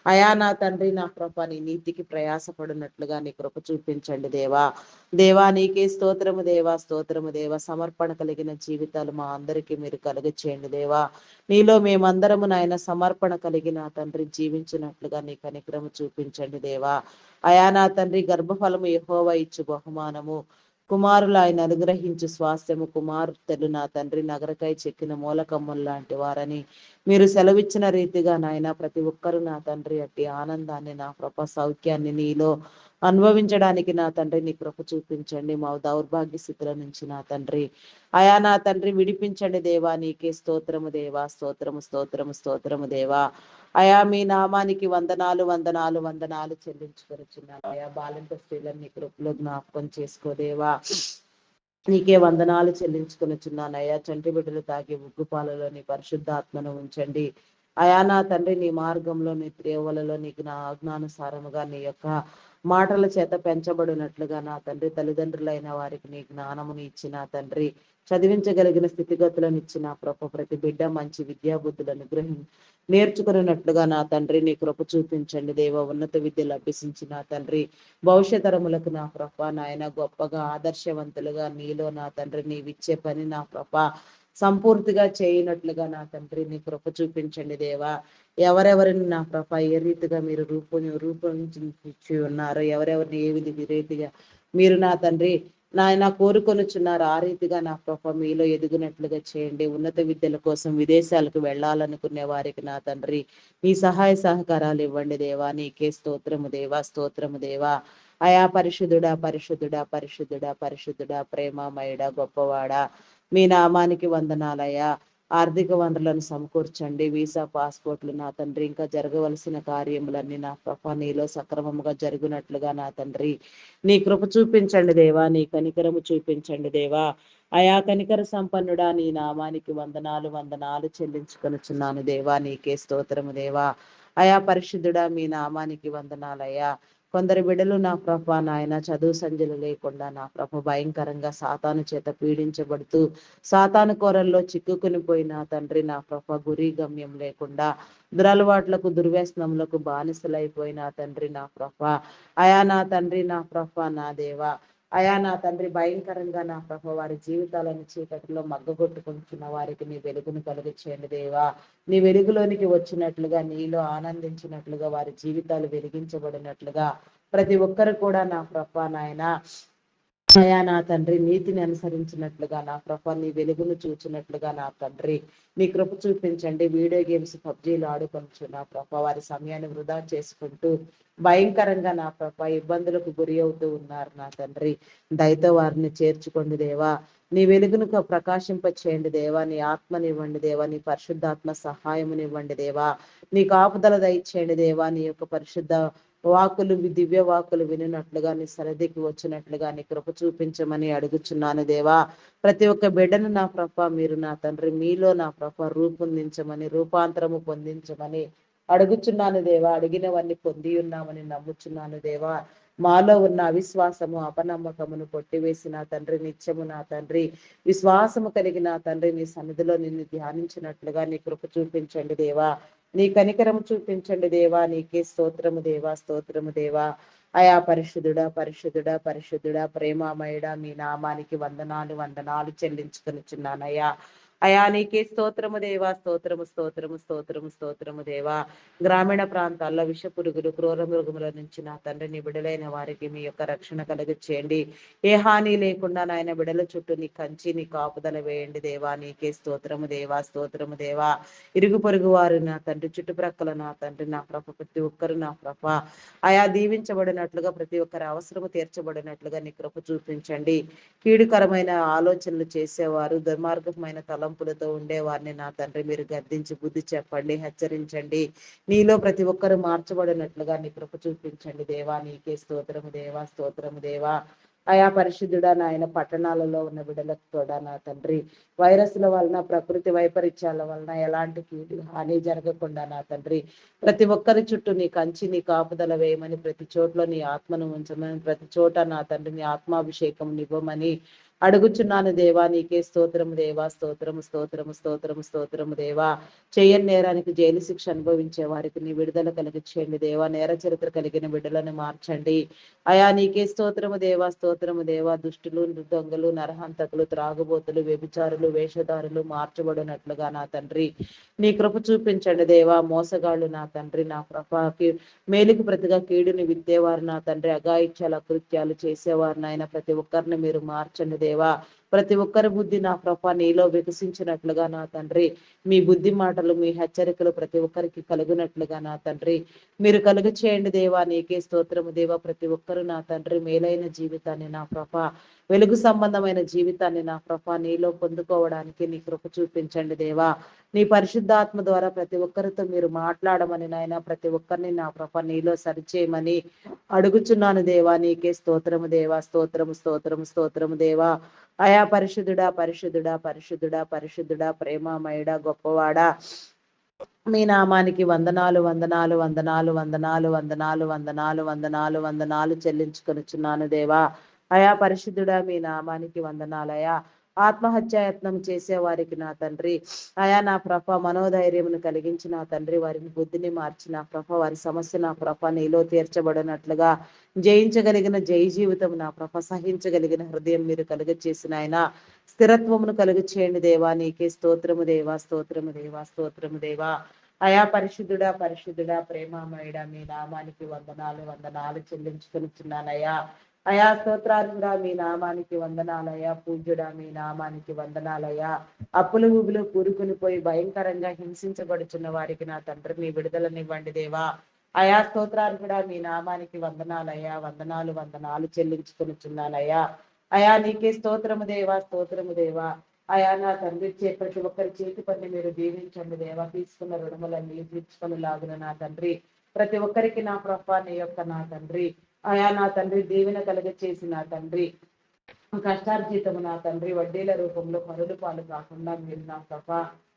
అయా నా తండ్రి నా ప్రభా నీ నీతికి ప్రయాసపడినట్లుగా నీ కృప చూపించండి దేవా. దేవా నీకే స్తోత్రము దేవా, స్తోత్రము దేవా. సమర్పణ కలిగిన జీవితాలు మా అందరికీ మీరు కలుగచేయండి దేవా. నీలో మేమందరము నాయన సమర్పణ కలిగిన తండ్రి జీవించినట్లుగా నీ కనికరము చూపించండి దేవా. అయా నా తండ్రి గర్భఫలము యెహోవా ఇచ్చు బహుమానము, కుమారులు ఆయన అనుగ్రహించు స్వాస్థ్యము, కుమార్తెలు నా తండ్రి నగరకై చెక్కిన మూలకమ్ములు లాంటి వారని మీరు సెలవిచ్చిన రీతిగా నాయన ప్రతి ఒక్కరూ నా తండ్రి అట్టి ఆనందాన్ని నా కృప సౌఖ్యాన్ని నీలో అనుభవించడానికి నా తండ్రి నీ కృప చూపించండి. మా దౌర్భాగ్య స్థితుల నుంచి నా తండ్రి అయా నా తండ్రి విడిపించండి దేవా. నీకే స్తోత్రము దేవా, స్తోత్రము స్తోత్రము స్తోత్రము దేవా. అయా మీ నామానికి వందనాలు వందనాలు వందనాలు చెల్లించుకొనిచున్నాను. అయా బాలింత స్త్రీలను నీ కృపలో జ్ఞాపకం చేసుకోదేవా. నీకే వందనాలు చెల్లించుకొనిచున్నాను. అయా చంటి బిడ్డలు తాగి ఉగ్గుపాలలో నీ పరిశుద్ధాత్మను ఉంచండి. అయా నా తండ్రి నీ మార్గంలో నీ త్రేవలలో నీకు నా ఆజ్ఞానుసారముగా నీ యొక్క మాటల చేత పెంచబడినట్లుగా నా తండ్రి తల్లిదండ్రులైన వారికి నీ జ్ఞానముని ఇచ్చిన తండ్రి చదివించగలిగిన స్థితిగతులను ఇచ్చిన ప్రభు ప్రతి బిడ్డ మంచి విద్యాబుద్ధులను నేర్చుకున్నట్లుగా నా తండ్రి నీ కృప చూపించండి దేవ. ఉన్నత విద్యలు అభ్యసించిన తండ్రి భవిష్యతరములకు నా ప్రభ నాయన గొప్పగా ఆదర్శవంతులుగా నీలో నా తండ్రి నీవిచ్చే పని నా ప్రభ సంపూర్తిగా చేయనట్లుగా నా తండ్రి నీ కృప చూపించండి దేవా. ఎవరెవరిని నా ప్రభ ఏ రీతిగా మీరు రూపొందించి ఉన్నారో, ఎవరెవరిని ఏ రీతిగా మీరు నా తండ్రి నాయన కోరుకొనుచున్నారు ఆ రీతిగా నా ప్రభ మీలో ఎదుగునట్లుగా చేయండి. ఉన్నత విద్యల కోసం విదేశాలకు వెళ్ళాలనుకునే వారికి నా తండ్రి మీ సహాయ సహకారాలు ఇవ్వండి దేవా. నీకే స్తోత్రము దేవా, స్తోత్రము దేవా. అయా పరిశుద్ధుడా పరిశుద్ధుడా పరిశుద్ధుడా పరిశుద్ధుడా ప్రేమమయుడా గొప్పవాడా మీ నామానికి వందనాలయ్యా. ఆర్థిక వనరులను సమకూర్చండి. వీసా పాస్పోర్ట్లు నా తండ్రి ఇంకా జరగవలసిన కార్యములన్నీ నా ప్రభ నీలో సక్రమముగా జరుగునట్లుగా నా తండ్రి నీ కృప చూపించండి దేవా. నీ కనికరము చూపించండి దేవా. అయా కనికర సంపన్నుడా నీ నామానికి వందనాలు వందనాలు చెల్లించుకొనుచున్నాను దేవా. నీకే స్తోత్రము దేవా. అయా పరిశుద్ధుడా మీ నామానికి వందనాలయ్యా. కొందరు బిడ్డలు నా ప్రభ నాయన చదువు సంధ్యలు లేకుండా నా ప్రభ భయంకరంగా సాతాను చేత పీడించబడుతూ సాతాను కోరల్లో చిక్కుకుని పోయిన తండ్రి నా ప్రభ గురి గమ్యం లేకుండా దురలవాట్లకు దుర్వ్యసనములకు బానిసలైపోయిన తండ్రి నా ప్రభ అయా నా తండ్రి నా ప్రభ నా దేవా. అయా నా తండ్రి భయంకరంగా నా ప్రభ వారి జీవితాలను చీకటిలో మగ్గగొట్టుకుంటున్న వారికి నీ వెలుగును కలుగు చేయండి దేవా. నీ వెలుగులోనికి వచ్చినట్లుగా నీలో ఆనందించినట్లుగా వారి జీవితాలు వెలిగించబడినట్లుగా ప్రతి ఒక్కరు కూడా నా ప్రభ నాయన అయా నా తండ్రి నీతిని అనుసరించినట్లుగా నా ప్రభ నీ వెలుగును చూచినట్లుగా నా తండ్రి నీ కృప చూపించండి. వీడియో గేమ్స్ పబ్జీలు ఆడుకొనచ్చు నా ప్రభ వారి సమయాన్ని వృధా చేసుకుంటూ భయంకరంగా నా ప్రభ ఇబ్బందులకు గురి అవుతూ ఉన్నారు నా తండ్రి. దయతో వారిని చేర్చుకోండి దేవా. నీ వెలుగును ప్రకాశింప చేయండి దేవా. నీ ఆత్మనివ్వండి దేవా. నీ పరిశుద్ధాత్మ సహాయమునివ్వండి దేవా. నీ కాపుదల దయచేయండి దేవా. నీ యొక్క పరిశుద్ధ వాకులు దివ్య వాకులు వినినట్లుగా నీ సన్నిధికి వచ్చినట్లుగా నీ కృప చూపించమని అడుగుచున్నాను దేవా. ప్రతి ఒక్క బిడ్డను నా ప్రభ మీరు నా తండ్రి మీలో నా ప్రభ రూపొందించమని రూపాంతరము పొందించమని అడుగుచున్నాను దేవా. అడిగినవన్నీ పొంది ఉన్నామని నమ్ముచున్నాను దేవా. మాలో ఉన్న అవిశ్వాసము అపనమ్మకమును కొట్టివేసిన తండ్రి నిత్యము నా తండ్రి విశ్వాసము కలిగిన తండ్రి నీ సన్నిధిలో నిన్ను ధ్యానించినట్లుగా నీ కృప చూపించండి దేవా. నీ కనికరము చూపించండి దేవా. నీకే స్తోత్రము దేవా, స్తోత్రము దేవా. అయా పరిశుద్ధుడా పరిశుద్ధుడా పరిశుద్ధుడా ప్రేమమయుడా మీ నామానికి వందనాలు వందనాలు చెల్లించుకొనిచున్నానయ్యా. అయా నీకే స్తోత్రము దేవా, స్తోత్రము స్తోత్రము స్తోత్రము స్తోత్రము దేవా. గ్రామీణ ప్రాంతాల్లో విష పురుగులు క్రూర మృగముల నుంచి నా తండ్రిని బిడలైన వారికి మీ యొక్క రక్షణ కలుగ చేయండి. ఏ హాని లేకుండా నాయన బిడల చుట్టూ నీ కంచి నీ కాపుదల వేయండి దేవా. నీకే స్తోత్రము దేవా, స్తోత్రము దేవా. ఇరుగు పొరుగు వారు నా తండ్రి చుట్టుప్రక్కల నా తండ్రి నా ప్రభ ప్రతి ఒక్కరు నా ప్రభ అయా దీవించబడినట్లుగా ప్రతి ఒక్కరి అవసరము తీర్చబడినట్లుగా నీ కృప చూపించండి. కీడుకరమైన ఆలోచనలు చేసేవారు దుర్మార్గమైన తలంపులతో ఉండేవారిని నా తండ్రి మీరు గద్దించి బుద్ధి చెప్పండి, హెచ్చరించండి. నీలో ప్రతి ఒక్కరు మార్చబడినట్లుగా నీ కృప చూపించండి దేవా. నీకే స్తోత్రము దేవా, స్తోత్రము దేవా. అయా పరిశుద్ధుడా నాయన పట్టణాలలో ఉన్న బిడ్డలకు కూడా నా తండ్రి వైరస్ల వలన ప్రకృతి వైపరీత్యాల వలన ఎలాంటి కీడు హాని జరగకుండా నా తండ్రి ప్రతి ఒక్కరి చుట్టూ నీ కంచి నీ కాపుదల వేయమని, ప్రతి చోట్ల నీ ఆత్మను ఉంచమని, ప్రతి చోట నా తండ్రి నీ ఆత్మాభిషేకం ఇవ్వమని అడుగుచున్నాను దేవా, నీకే స్తోత్రము దేవా, స్తోత్రము స్తోత్రము స్తోత్రము స్తోత్రము దేవా. చేయని నేరానికి జైలు శిక్ష అనుభవించే వారికి నీ విడుదల కలిగించండి దేవా. నేర చరిత్ర కలిగిన బిడ్డలను మార్చండి అయా. నీకే స్తోత్రము దేవా, స్తోత్రము దేవా. దుష్టులు, దొంగలు, నరహంతకులు, త్రాగుబోతులు, వ్యభిచారులు, వేషధారులు మార్చబడినట్లుగా నా తండ్రి నీ కృప చూపించండి దేవా. మోసగాళ్ళు నా తండ్రి, నా ప్రభాకి మేలుకు ప్రతిగా కీడుని విత్తేవారు నా తండ్రి, అఘాయిత్యాలు అకృత్యాలు చేసేవారు నాయన ప్రతి ఒక్కరిని మీరు మార్చండి దేవా. ప్రతి ఒక్కరి బుద్ధి నా ప్రభ నీలో వికసించినట్లుగా నా తండ్రి, మీ బుద్ధి మాటలు, మీ హెచ్చరికలు ప్రతి ఒక్కరికి కలుగునట్లుగా నా తండ్రి మీరు కలుగు చేయండి దేవా. నీకే స్తోత్రము దేవా. ప్రతి ఒక్కరు నా తండ్రి మేలైన జీవితాన్ని నా ప్రభ, వెలుగు సంబంధమైన జీవితాన్ని నా ప్రభ నీలో పొందుకోవడానికి నీ కృప చూపించండి దేవా. నీ పరిశుద్ధాత్మ ద్వారా ప్రతి ఒక్కరితో మీరు మాట్లాడమని నాయన, ప్రతి ఒక్కరిని నా ప్రభ నీలో సరిచేయమని అడుగుచున్నాను దేవా. నీకే స్తోత్రము దేవా, స్తోత్రము స్తోత్రము స్తోత్రము దేవా. అయా పరిశుద్ధుడా పరిశుద్ధుడా పరిశుద్ధుడా పరిశుద్ధుడా, ప్రేమమయుడా, గొప్పవాడా, మీ నామానికి వందనాలు వందనాలు వందనాలు వందనాలు వందనాలు వందనాలు వందనాలు వందనాలు చెల్లించుకొనుచున్నాను దేవా. అయా పరిశుద్ధుడా, మీ నామానికి వందనాలయా. ఆత్మహత్యాయత్నం చేసే వారికి నా తండ్రి అయా నా ప్రభ మనోధైర్యమును కలిగించి నా తండ్రి వారిని బుద్ధిని మార్చి నా ప్రభ వారి సమస్య నా ప్రభ నీలో తీర్చబడినట్లుగా జయించగలిగిన జై జీవితం నా ప్రభ, సహించగలిగిన హృదయం మీరు కలుగ చేసిన ఆయన స్థిరత్వమును కలుగు చేయండి దేవా. నీకే స్తోత్రము దేవా, స్తోత్రము దేవా, స్తోత్రము దేవా. అయా పరిశుద్ధుడా పరిశుద్ధుడా, ప్రేమమయుడా, మీ నామానికి వందనాలు వందనాలు చెల్లించుకొనిచున్నానయ్యా. అయా స్తోత్రాలుగా మీ నామానికి వందనాలయ్యా. పూజ్యుడా, మీ నామానికి వందనాలయ్యా. అప్పులు ఊబులు కూరుకుని పోయి భయంకరంగా హింసించబడుచున్న వారికి నా తండ్రి మీ విడుదలనివ్వండి దేవా. అయా స్తోత్రాలుగా మీ నామానికి వందనాలయ్యా. వందనాలు వందనాలు చెల్లించుకొనిచున్నానయ్యా. అయా నీకే స్తోత్రము దేవా, స్తోత్రము దేవా. అయా నా తండ్రి ప్రతి ఒక్కరి చేతి పని మీరు దీవించండి దేవా. తీసుకున్న రుణములన్నీ తీర్చుకొని లాగున నా తండ్రి ప్రతి ఒక్కరికి నా ప్రభా నీ యొక్క నా తండ్రి అయా నా తండ్రి దీవెన కలుగ చేసి నా తండ్రి కష్టార్జితము నా తండ్రి వడ్డీల రూపంలో పనులు పాలు కాకుండా మీరు నా ప్రభ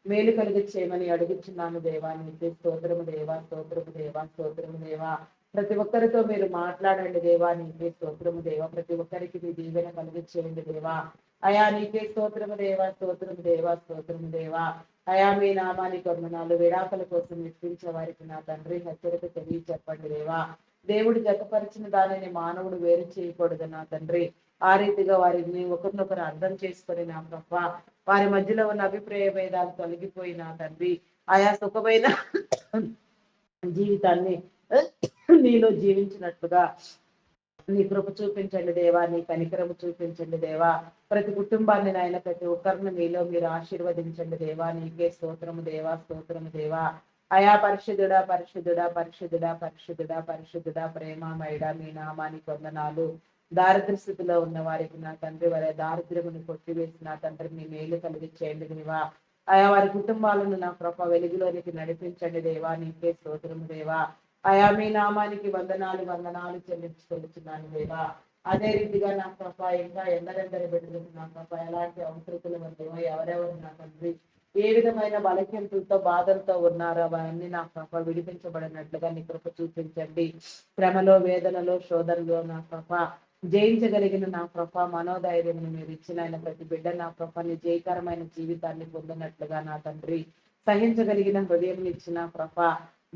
మేలు కలిగి చేయమని అడుగుచున్నాను దేవా. నీకే స్తోత్రము దేవా, స్తోత్రము దేవా, స్తోత్రము దేవా. ప్రతి ఒక్కరితో మీరు మాట్లాడండి దేవా. నీకే స్తోత్రము దేవా. ప్రతి ఒక్కరికి మీ దీవెన కలిగి చేయండి దేవా. అయా నీకే స్తోత్రము దేవా, స్తోత్రము దేవా, స్తోత్రము దేవా. అయా మీ నామానికి వందనాలు. విడాకుల కోసం నిశ్చించే వారికి నా తండ్రి హెచ్చరిక తెలియ చెప్పండి దేవా. దేవుడు జతపరిచిన దానిని మానవుడు వేరు చేయకూడదు నా తండ్రి. ఆ రీతిగా వారిని ఒకరినొకరు అర్థం చేసుకొని నా ప్రభ వారి మధ్యలో ఉన్న అభిప్రాయ భేదాలు తొలగిపోయి నా తండ్రి ఆయా సుఖమైన జీవితాన్ని నీలో జీవించినట్లుగా నీ కృప చూపించండి దేవా. నీ కనికరము చూపించండి దేవా. ప్రతి కుటుంబాన్ని నాయన ప్రతి ఒక్కరిని మీలో మీరు ఆశీర్వదించండి దేవా. నీకే స్తోత్రము దేవా, స్తోత్రము దేవా. అయా పరిశుద్ధుడా పరిశుద్ధుడా పరిశుద్ధుడా పరిశుద్ధుడా పరిశుద్ధుడా, ప్రేమమయుడా, మీ నామానికి వందనాలు. దారిద్ర స్థితిలో ఉన్న వారికి నా తండ్రి వారి దారిద్ర్యమును కొట్టివేసి నా తండ్రి మీ మేలు కలిగించేయండి దేవా. ఆయా వారి కుటుంబాలను నా కృప వెలుగులోనికి నడిపించండి దేవా. నీకే స్తోత్రము దేవా. అయా మీ నామానికి వందనాలు వందనాలు చెల్లించుకొనిచున్నాను దేవా. అదే రీతిగా నా కృప ఇంకా ఎందరెందరి బిడ్డలకు నా కృప ఎలాంటి అవసరతలు ఉన్నాయో ఎవరెవరు నా తండ్రి ఏ విధమైన బలహీనతలతో బాధలతో ఉన్నారో అవన్నీ నా కృప విడిపించబడినట్లుగా నీ కృప చూపించండి. శ్రమలో వేదనలో శోధనలో నా కృప జయించగలిగిన నా కృప మనోధైర్యం మీరు ఇచ్చిన ఆయన ప్రతి బిడ్డ నా కృపని జయకరమైన జీవితాన్ని పొందినట్లుగా నా తండ్రి సహించగలిగిన హృదయం ఇచ్చిన కృప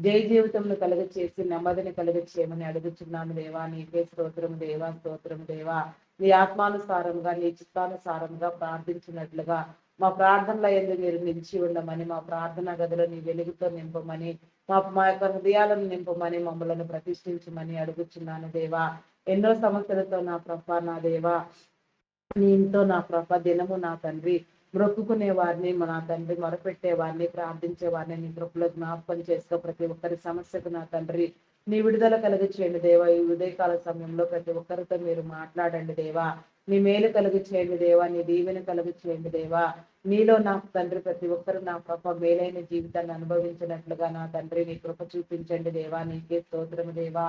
జయ జీవితంలో కలుగ చేసి నెమ్మదిని కలుగ చేయమని అడుగుచున్నాను దేవా. నీకే స్తోత్రం దేవా, స్తోత్రం దేవా. నీ ఆత్మానుసారంగా నీ చిత్తానుసారంగా ప్రార్థించినట్లుగా మా ప్రార్థనలో ఎందుకు మీరు నిలిచి ఉండమని, మా ప్రార్థన గదిలో నీ వెలుగుతో నింపమని, మా యొక్క హృదయాలను నింపమని మమ్మల్ని ప్రతిష్ఠించమని అడుగుచున్నాను దేవా. ఎన్నో సమస్యలతో నా ప్రభ నా దేవా నీ ఇంట్లో నా ప్రభ దినము నా తండ్రి మొక్కుకునే వారిని నా తండ్రి మొరపెట్టే వారిని ప్రార్థించే వారిని నీ కృపలో జ్ఞాపకం చేసుకో. ప్రతి ఒక్కరి సమస్యకు నా తండ్రి నీ విడుదల కలుగు చేయండి దేవా. ఈ ఉదయకాల సమయంలో ప్రతి ఒక్కరితో మీరు మాట్లాడండి దేవా. నీ మేలు కలుగు చేయండి దేవా. నీ దీవెన కలుగు చేయండి దేవా. నీలో నా తండ్రి ప్రతి ఒక్కరు నా కృప మేలైన జీవితాన్ని అనుభవించినట్లుగా నా తండ్రి నీ కృప చూపించండి దేవా. నీకే స్తోత్రము దేవా,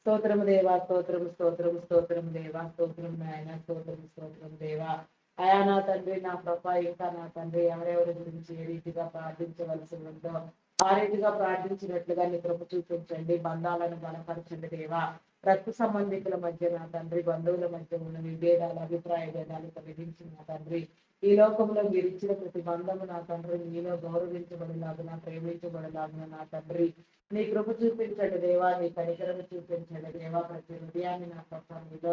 స్తోత్రము దేవా, స్తోత్రము స్తోత్రము స్తోత్రము దేవా, స్తోత్రము నాయన, స్తోత్రము స్తోత్రము దేవా. అయా నా తండ్రి నా ప్రభ ఇంకా నా తండ్రి ఎవరెవరి గురించి ఏ రీతిగా ప్రార్థించవలసి ఉందో ఆ రీతిగా ప్రార్థించినట్లుగా నీ కృప చూపించండి. బంధాలను బలపరచండి దేవా. రక్త సంబంధికుల మధ్య నా తండ్రి, బంధువుల మధ్య ఉన్న విభేదాలు, అభిప్రాయ భేదాలు తొలగించి నా తండ్రి, ఈ లోకంలో మీరు ఇచ్చిన ప్రతి బంధము నా తండ్రి మీలో గౌరవించబడిలాగున, ప్రేమించబడిలాగున నా తండ్రి నీ కృప చూపించండి దేవా, నీ కనికరము చూపించండి దేవా. ప్రతి హృదయాన్ని నా ప్రభ మీలో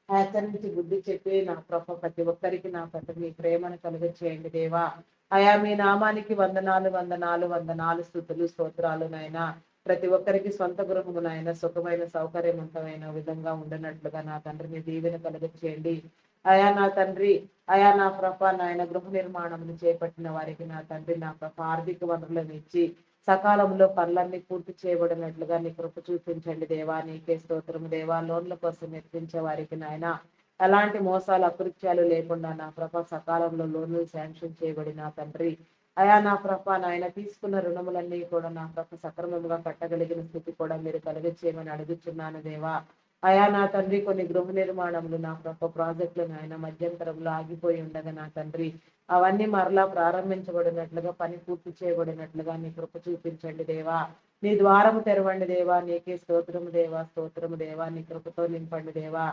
హెచ్చరించి బుద్ధి చెప్పి నా ప్రభ ప్రతి ఒక్కరికి నా ప్రభ మీ ప్రేమను కలుగ చేయండి దేవా. అయా మీ నామానికి వందనాలు వందనాలు వందనాలు, స్తుతులు స్తోత్రాలు నాయనా. ప్రతి ఒక్కరికి సొంత గృహమునైనా సుఖమైన సౌకర్యవంతమైన విధంగా ఉండనట్లుగా నా తండ్రి మీ దీవెన కలుగ చేయండి. అయా నా తండ్రి, అయా నా ప్రభ నాయన గృహ నిర్మాణములు చేపట్టిన వారికి నా తండ్రి నా ప్రభ ఆర్థిక వనరులను ఇచ్చి సకాలంలో పనులన్నీ పూర్తి చేయబడినట్లుగా నీ కృప చూపించండి దేవా. నీకే స్తోత్రము దేవా. లోన్ల కోసం ఎత్తించే వారికి నాయన ఎలాంటి మోసాలు అకృత్యాలు లేకుండా నా ప్రభ సకాలంలో లోన్లు శాంక్షన్ చేయబడి నా తండ్రి, అయా నా ప్రభ నాయన తీసుకున్న రుణములన్నీ కూడా నా ప్రభ సక్రమంగా కట్టగలిగిన స్థితి కూడా మీరు కలిగించేయమని అడుగుతున్నాను దేవా. అయా నా తండ్రి కొన్ని గృహ నిర్మాణములు నా ప్రభ ప్రాజెక్టులు నాయన మధ్యంతరంలో ఆగిపోయి ఉండగా నా తండ్రి అవన్నీ మరలా ప్రారంభించబడినట్లుగా పని పూర్తి చేయబడినట్లుగా నీ కృప చూపించండి దేవా. నీ ద్వారము తెరవండి దేవా. నీకే స్తోత్రము దేవా, స్తోత్రము దేవా. నీ కృపతో నింపండి దేవా.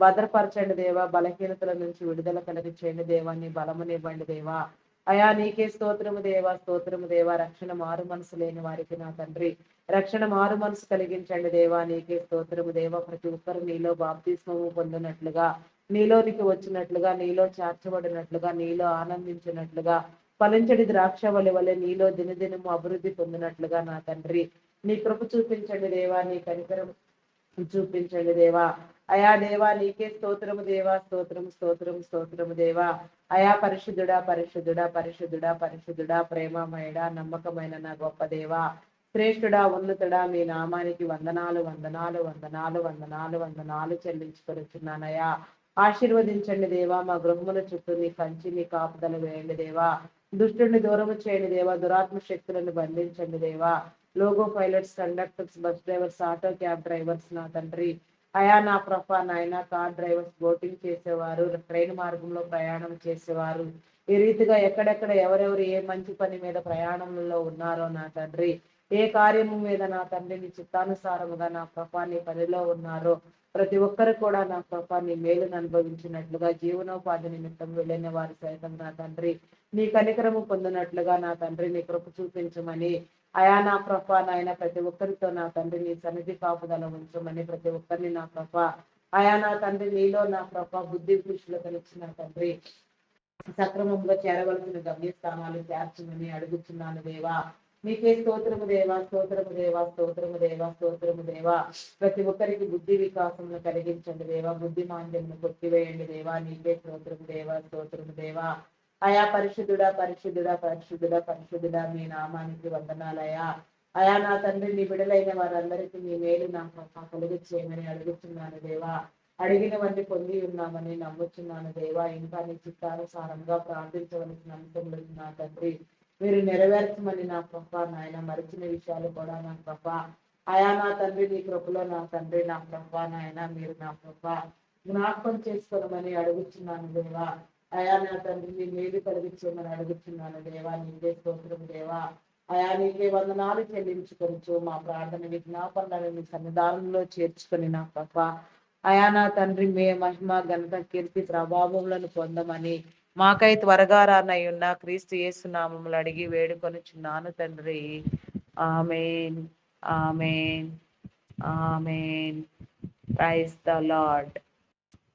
భద్రపరచండి దేవా. బలహీనతల నుంచి విడుదల కలిగించండి దేవా. నీ బలమునివ్వండి దేవా. అయా నీకే స్తోత్రము దేవా, స్తోత్రము దేవా. రక్షణ మారు మనసు లేని వారికి నా తండ్రి రక్షణ మారు మనసు కలిగించండి దేవా. నీకే స్తోత్రము దేవా. ప్రతి ఒక్కరు నీలో బాప్తిస్మము పొందినట్లుగా, నీలోనికి వచ్చినట్లుగా, నీలో చేర్చబడినట్లుగా, నీలో ఆనందించినట్లుగా, ఫలించడి ద్రాక్షవల్లి వలె నీలో దినదినము అభివృద్ధి పొందినట్లుగా నా తండ్రి నీ కృప చూపించండి దేవా. నీ కనికరం చూపించండి దేవా. అయా దేవా నీకే స్తోత్రము దేవా, స్తోత్రము స్తోత్రము స్తోత్రము దేవా. అయా పరిశుద్ధుడా పరిశుద్ధుడా పరిశుద్ధుడా పరిశుద్ధుడా, ప్రేమమయుడా, నమ్మకమైన నా గొప్ప దేవా, శ్రేష్ఠుడా, ఉన్నతుడా, మీ నామానికి వందనాలు వందనాలు వందనాలు వందనాలు వందనాలు చెల్లించుకొనిచున్నానయ్యా. ఆశీర్వదించండి దేవా. మా గృహముల చుట్టూ నీ కంచి నీ కాపుదల వేయండి దేవా. దుష్టుని దూరము చేయండి దేవా. దురాత్మ శక్తులను బంధించండి దేవా. Logo pilots, conductors, bus drivers, auto cab drivers నా తండ్రి, అయా నా ప్రభ నాయన కార్ డ్రైవర్స్, బోటింగ్ చేసేవారు, ట్రైన్ మార్గంలో ప్రయాణం చేసేవారు, ఈ రీతిగా ఎక్కడెక్కడ ఎవరెవరు ఏ మంచి పని మీద ప్రయాణంలో ఉన్నారో నా తండ్రి, ఏ కార్యము మీద నా తండ్రి నీ చిత్తానుసారముగా నా ప్రభ నీ పనిలో ఉన్నారో ప్రతి ఒక్కరు కూడా నా ప్రభ నీ మేలును అనుభవించినట్లుగా, జీవనోపాధి నిమిత్తం వెళ్ళిన వారు సైతం నా తండ్రి నీ కనికరము పొందినట్లుగా నా తండ్రి నీ కృప చూపించమని, అయా నా ప్రభ నాయన ప్రతి ఒక్కరితో నా తండ్రి నీ సన్నిధి కాపుదల ఉంచమని, ప్రతి ఒక్కరిని నా ప్రభ అయా నా తండ్రి నీలో నా ప్రభ బుద్ధి కుశలతనిచ్చిన తండ్రి సక్రమంగా చేరవలసిన గమ్యస్థానాలు చేర్చమని అడుగుతున్నాను దేవా. నీకే స్తోత్రము దేవా, స్తోత్రము దేవా, స్తోత్రము దేవా, స్తోత్రము దేవా. ప్రతి ఒక్కరికి బుద్ధి వికాసమును కలిగించండి దేవా. బుద్ధి మాంద్యమును కొట్టివేయండి దేవా. నీకే స్తోత్రము దేవా, స్తోత్రము దేవా. అయా పరిశుద్ధుడా పరిశుద్ధుడా పరిశుద్ధుడా పరిశుద్ధుడా, మీ నామానికి వందనాలయా. అయా నా తండ్రి నీ బిడలైన వారందరికీ నీ మేలు నా కలుగు చేయమని అడుగుతున్నాను దేవా. అడిగినవన్నీ పొంది ఉన్నామని నమ్ముచున్నాను దేవా. ఇంకా నీ చిత్తానుసారంగా ప్రార్థించవలసిన అంశంలో నా తండ్రి మీరు నెరవేర్చమని నా కృప నాయన. మరిచిన విషయాలు కూడా నా కృప అయా నా తండ్రి నీ కృపలో నా తండ్రి నా కృప నాయన మీరు నా కృప జ్ఞాపకం చేసుకోవమని అడుగుతున్నాను దేవా. అయా నా తండ్రి నీ మేలు కలిగించమని అడుగుతున్నాను దేవా. నీకే స్తోత్రం దేవా. అయా నీకే వందనాలు చెల్లించుకొనిచు మా ప్రార్థన విజ్ఞాపనలను మీ సన్నిధానంలో చేర్చుకొని నా కృప అయా నా తండ్రి మే మహిమ ఘనత కీర్తి ప్రభావములను పొందమని మాకై త్వరగా రానయ్యున్న క్రీస్తు యేసు నామములు అడిగి వేడుకొనుచున్నాను తండ్రి. ఆమేన్, ఆమేన్, ఆమేన్. Praise the lord.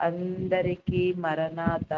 అందరికీ మరణాత.